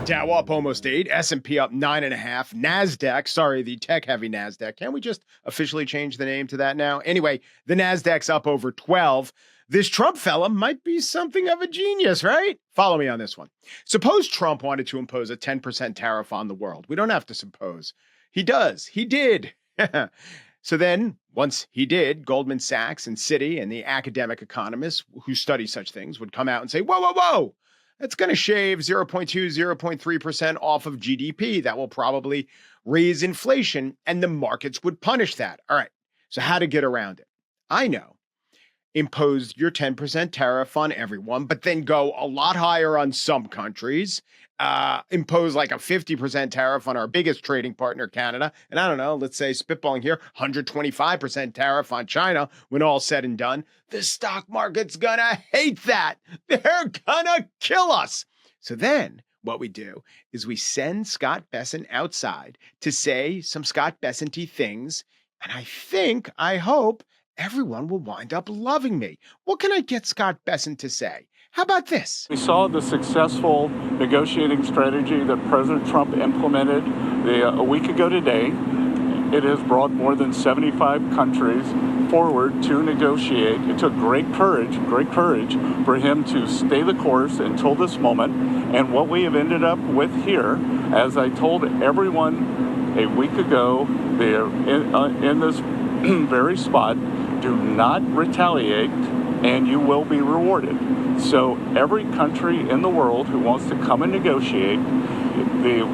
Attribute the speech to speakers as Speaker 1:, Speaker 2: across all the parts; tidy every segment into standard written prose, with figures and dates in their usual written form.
Speaker 1: Dow up almost 8, S&P up 9.5, NASDAQ, sorry, the tech-heavy NASDAQ. Can we just officially change the name to that now? Anyway, the NASDAQ's up over 12. This Trump fella might be something of a genius, right? Follow me on this one. Suppose Trump wanted to impose a 10% tariff on the world. We don't have to suppose. He does. He did. So then, once he did, Goldman Sachs and Citi and the academic economists who study such things would come out and say, whoa, whoa, whoa. That's going to shave 0.2, 0.3% off of GDP. That will probably raise inflation, and the markets would punish that. All right, so how to get around it? I know. Impose your 10% tariff on everyone, but then go a lot higher on some countries. Impose like a 50% tariff on our biggest trading partner, Canada. And I don't know, let's say spitballing here, 125% tariff on China when all's said and done. The stock market's gonna hate that. They're gonna kill us. So then what we do is we send Scott Bessent outside to say some Scott Bessent-y things. And I hope everyone will wind up loving me. What can I get Scott Bessent to say? How about this?
Speaker 2: We saw the successful negotiating strategy that President Trump implemented a week ago today. It has brought more than 75 countries forward to negotiate. It took great courage for him to stay the course until this moment. And what we have ended up with here, as I told everyone a week ago, they're in this very spot, do not retaliate and you will be rewarded. So every country in the world who wants to come and negotiate,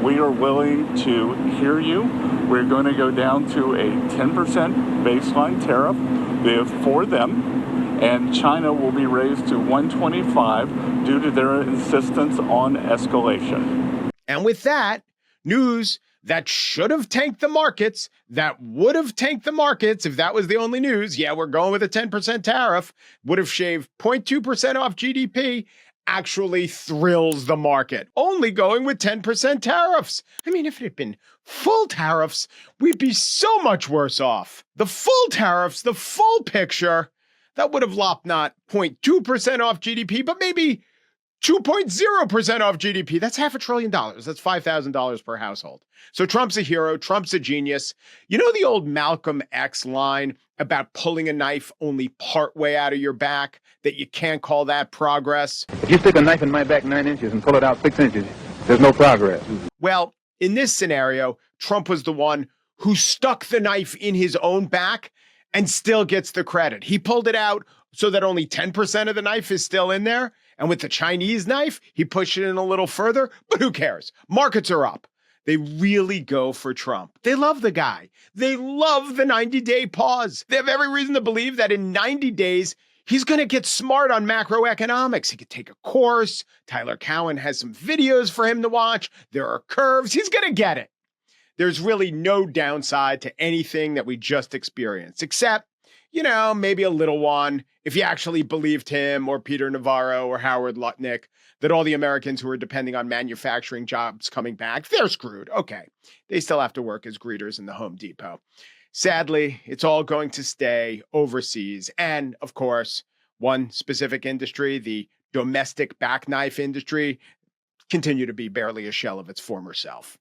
Speaker 2: we are willing to hear you. We're going to go down to a 10% baseline tariff for them, and China will be raised to 125 due to their insistence on escalation.
Speaker 1: And with that, news that should have tanked the markets, that would have tanked the markets if that was the only news. Yeah, we're going with a 10% tariff, would have shaved 0.2% off GDP, actually thrills the market. Only going with 10% tariffs. I mean, if it had been full tariffs, we'd be so much worse off. The full tariffs, the full picture, that would have lopped not 0.2% off GDP, but maybe 2.0% off GDP. That's $500 billion. That's $5,000 per household. So Trump's a hero. Trump's a genius. You know the old Malcolm X line about pulling a knife only part way out of your back, that you can't call that progress?
Speaker 3: If you stick a knife in my back 9 inches and pull it out 6 inches, there's no progress.
Speaker 1: Well, in this scenario, Trump was the one who stuck the knife in his own back and still gets the credit. He pulled it out so that only 10% of the knife is still in there. And with the Chinese knife, he pushed it in a little further, but who cares? Markets are up. They really go for Trump. They love the guy. They love the 90-day pause. They have every reason to believe that in 90 days, he's going to get smart on macroeconomics. He could take a course. Tyler Cowen has some videos for him to watch. There are curves. He's going to get it. There's really no downside to anything that we just experienced, except, you know, maybe a little one, if you actually believed him or Peter Navarro or Howard Lutnick, that all the Americans who are depending on manufacturing jobs coming back, they're screwed. Okay. They still have to work as greeters in the Home Depot. Sadly, it's all going to stay overseas. And of course, one specific industry, the domestic back knife industry, continue to be barely a shell of its former self.